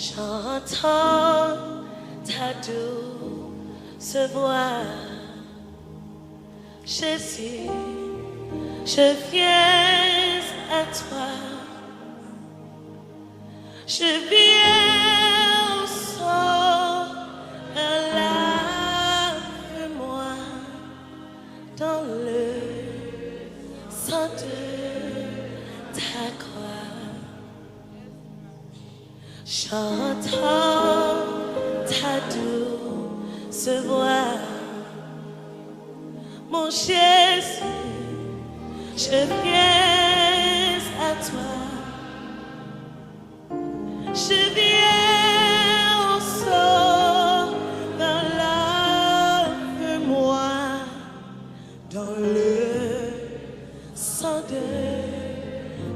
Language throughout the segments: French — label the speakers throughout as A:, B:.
A: J'entends ta douce voix, Jésus, je viens à toi, je viens au sol, lave-moi dans le sang de ta croix. J'entends ta douce voix, mon Jésus, je viens à toi, je viens au sol, lave-moi dans le sang de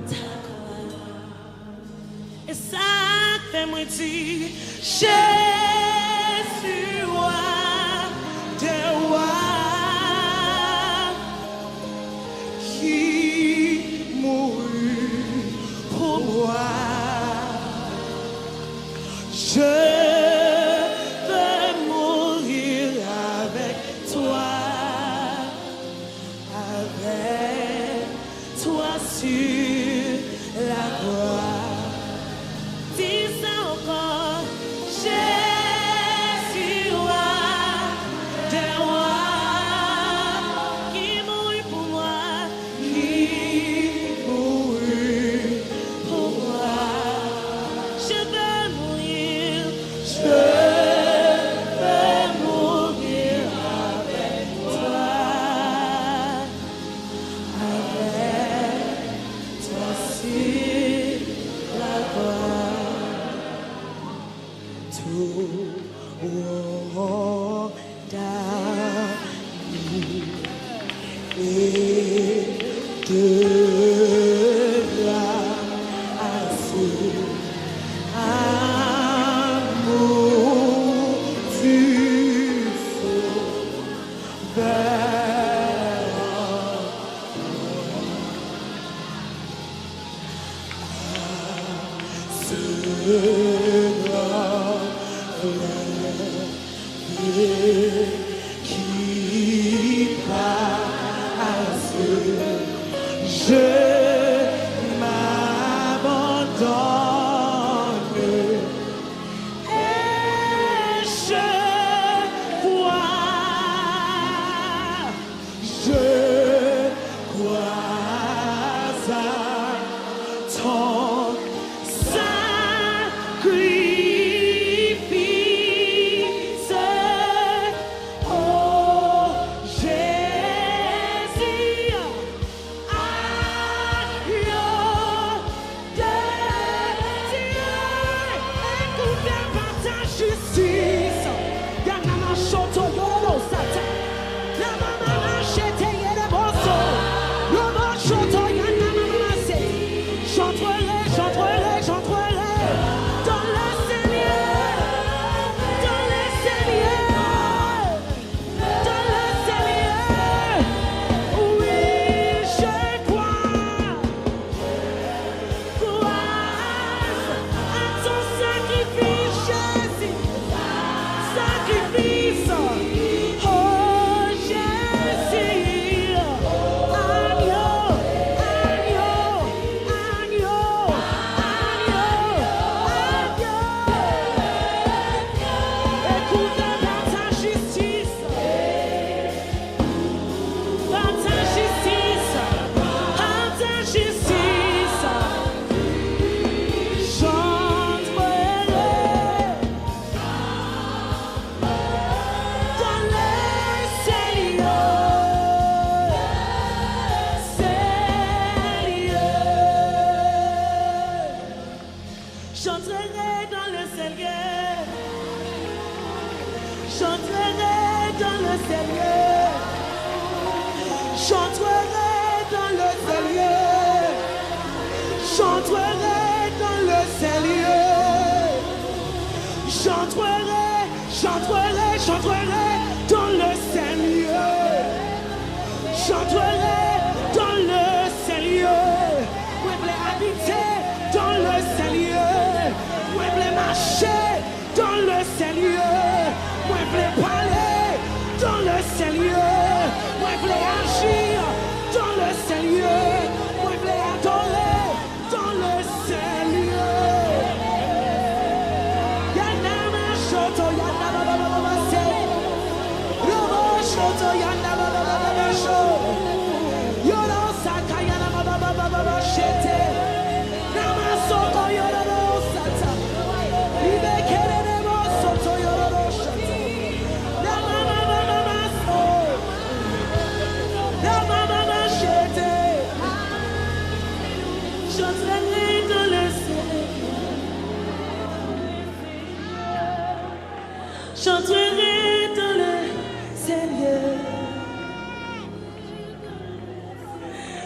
A: ta croix. Et ça moi dire Jésus, roi des rois, qui mourut pour moi. Je veux mourir avec toi sur la croix. J'entrerai dans le Seigneur.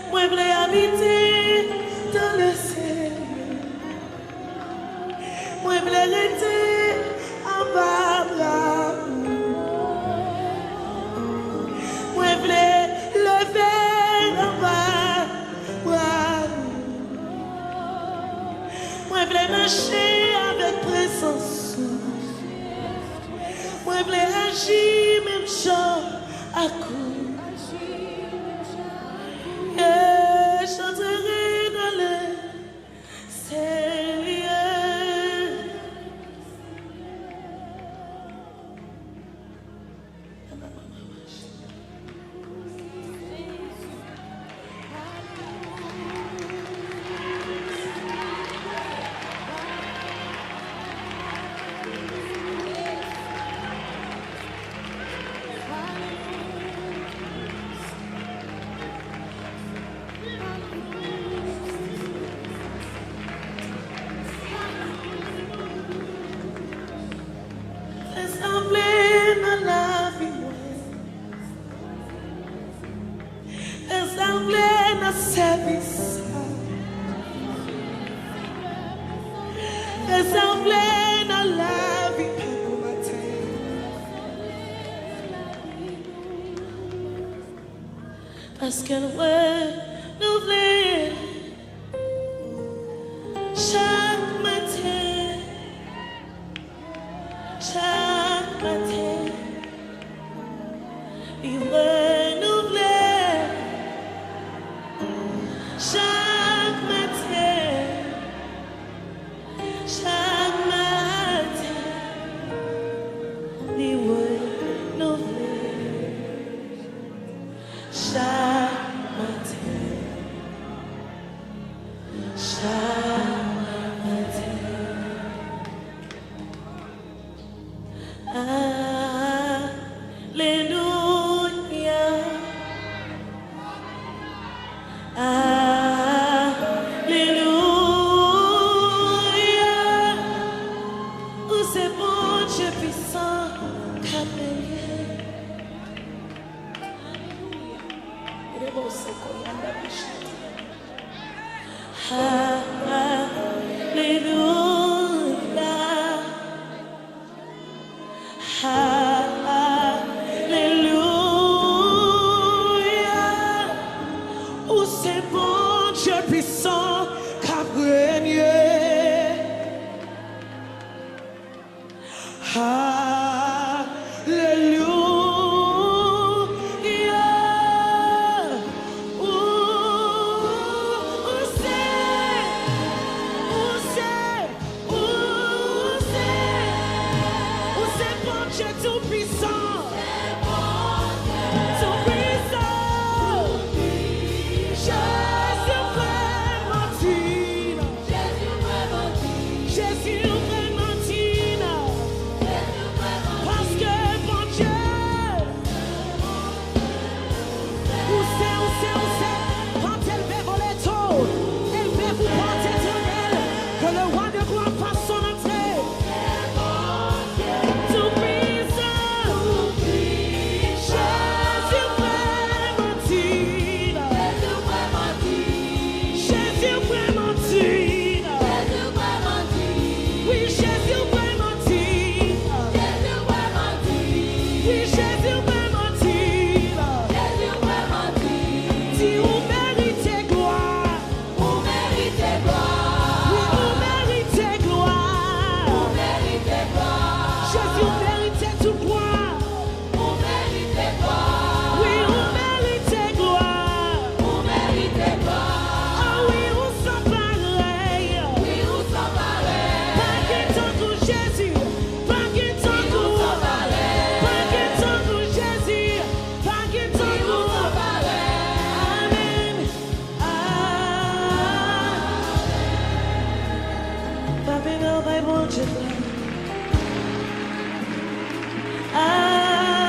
A: Moi, je voulais habiter dans le Seigneur. Moi, je voulais rester en bas. Moi, je voulais lever en bas. Moi, je voulais marcher avec présence. Moi, je voulais agir même chant à coup. J'entrerai dans le Seigneur. Assemblée dans la vie, assemblée dans le service, assemblée dans la vie pour matin. Parce qu'elle renouvelle chaque matin. Chaque matin, il renouvelle. Chaque matin, chaque matin, il renouvelle. Chaque matin, chaque matin. Alléluia. Alléluia. Oh, c'est bon, Dieu puissant, qu'a payé. Il est beau, c'est quoi, il y a la bouche. Alléluia. Alléluia. Oh, c'est bon, Dieu puissant, qu'a régné. Alléluia. Dieu tout puissant, tout puissant, Jésus vraiment digne, Jésus vraiment digne, parce que mon Dieu, où c'est, quand elle veut voler tôt, elle veut vous porter éternel, que le roi de gloire fasse son entrée. Amen.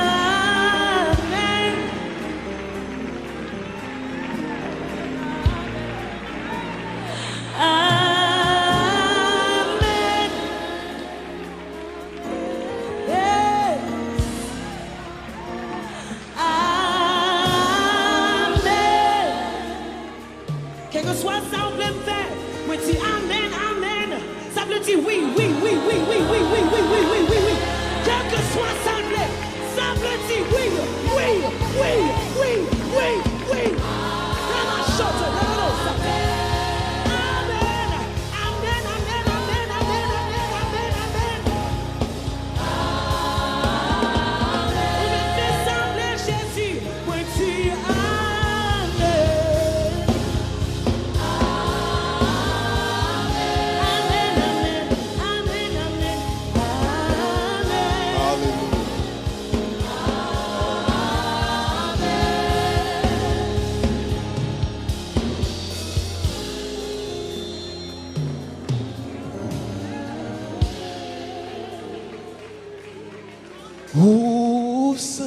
B: Où c'est?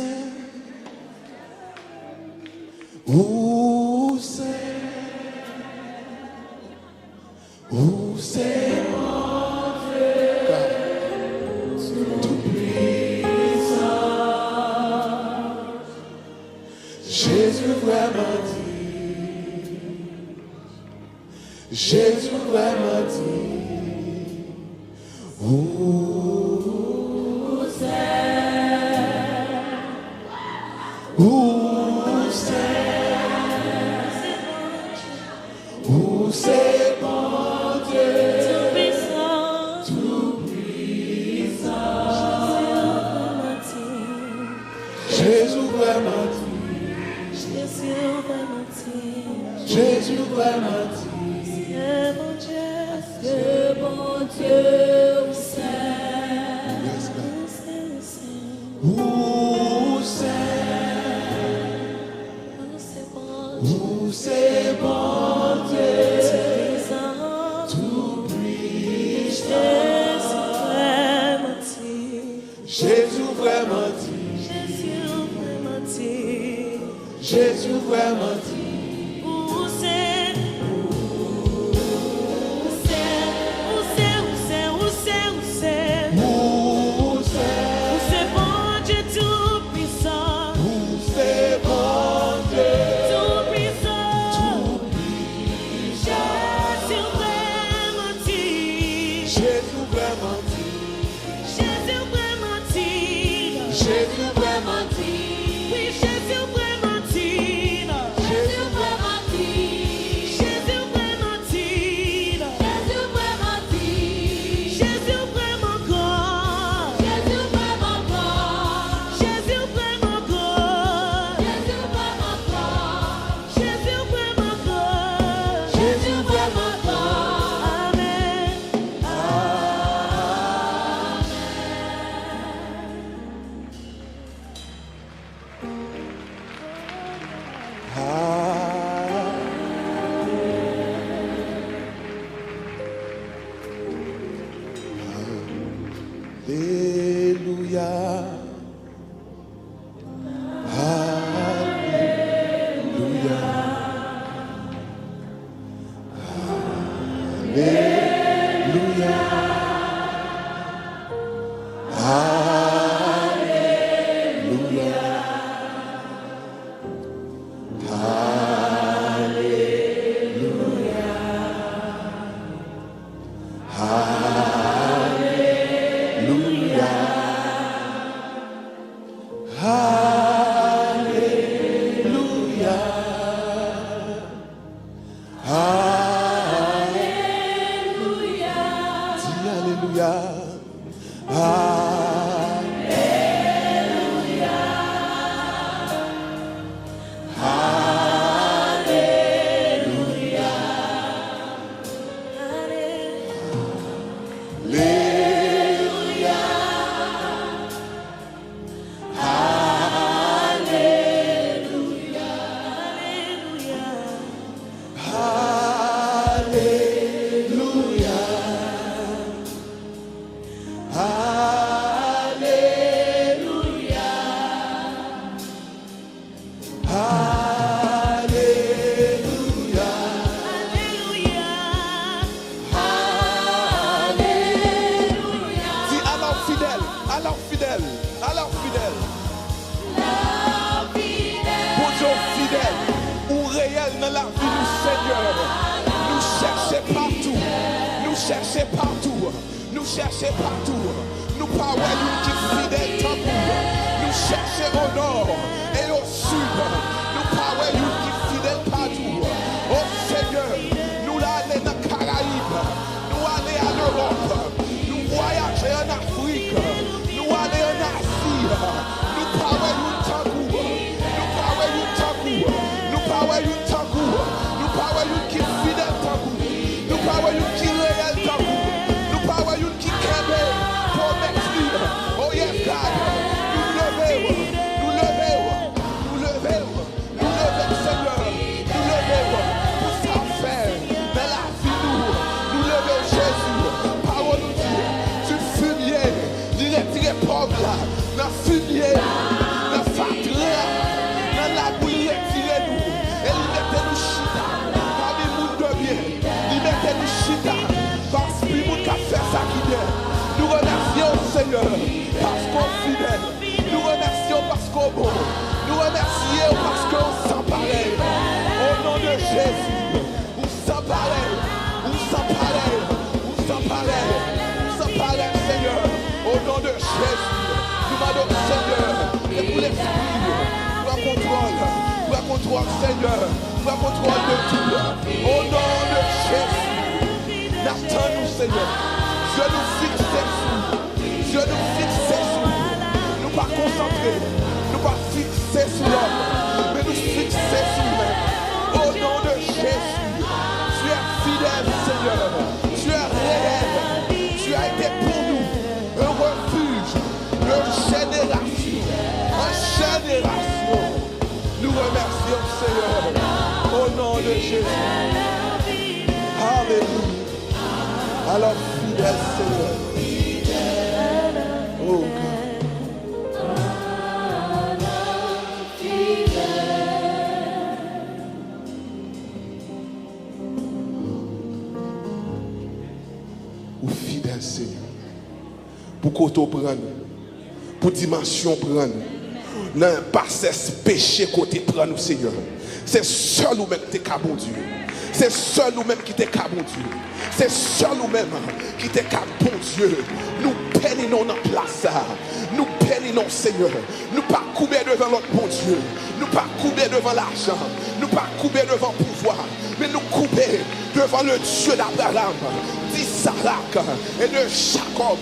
B: Où c'est? Où c'est mon Dieu? Tout-puissant. Jésus vraiment dit. Jésus vraiment dit. Où c'est? Où c'est? Où c'est mon Dieu? Jésus vraiment dit. Jésus vraiment dit.
A: C'est bon Dieu, où c'est?
B: Où c'est? Où c'est mon Dieu? Tout puissant. Jésus vraiment dit. Jésus vraiment dit. Cherchez partout, nous cherchez partout, nous pas une qui fidèle tant nous chercher au nord et au sud, nous pas une qui fidèle partout. Oh Seigneur, nous allons dans les Caraïbes, nous allons à l'Europe, nous voyager en Afrique, nous allons en Asie, nous pas une tant nous pas une tant nous pas une tant nous pas une qui fidèle tant nous pas une qui réel tant nous pas une qui kebe pour mettre. Oh yes God, nous levons, Seigneur. pareil, Seigneur. Au nom de Jésus, nous demandons, Seigneur, et pour l'esprit, prends contrôle, Seigneur, prends contrôle de tout. Au nom de Jésus, n'attends-nous, Seigneur. Dieu nous fixe sur nous pas concentrer, nous pas fixer sur l'homme, mais nous fixer sur nous. Au nom de Jésus, tu es fidèle, Seigneur, tu es réel, tu as été pour nous un refuge, une génération, Nous remercions, Seigneur, au nom de Jésus. Alléluia. Alors, fidèle Seigneur. Oh God. Ou fidèle Seigneur. Pour côté prendre, pour dimension prendre. Non, pas ce péché côté prendre, Seigneur. C'est seul ou même qui t'es bon Dieu. C'est seul ou même qui t'es bon Dieu. C'est seul ou même qui t'es bon Dieu. Nous péninons dans place. Nous péninons, Seigneur. Nous pas couper devant notre bon Dieu. Nous pas couper devant l'argent. Nous pas couper devant le pouvoir. Mais nous couper devant le Dieu d'Abraham, d'Isaac et de Jacob.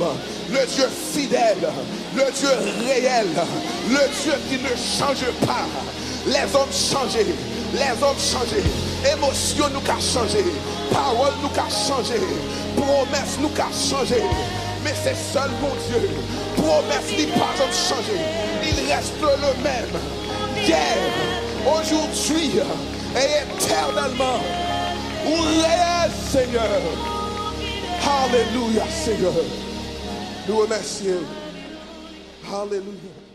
B: Le Dieu fidèle, le Dieu réel, le Dieu qui ne change pas. Les hommes changés, émotions nous qu'a changé, paroles nous qu'a changé, promesses nous qu'a changé. Mais c'est seul mon Dieu, promesses n'est pas changé, il reste le même, hier, aujourd'hui et éternellement. Ou réel Seigneur. Alléluia Seigneur. Nous remercions. Alléluia.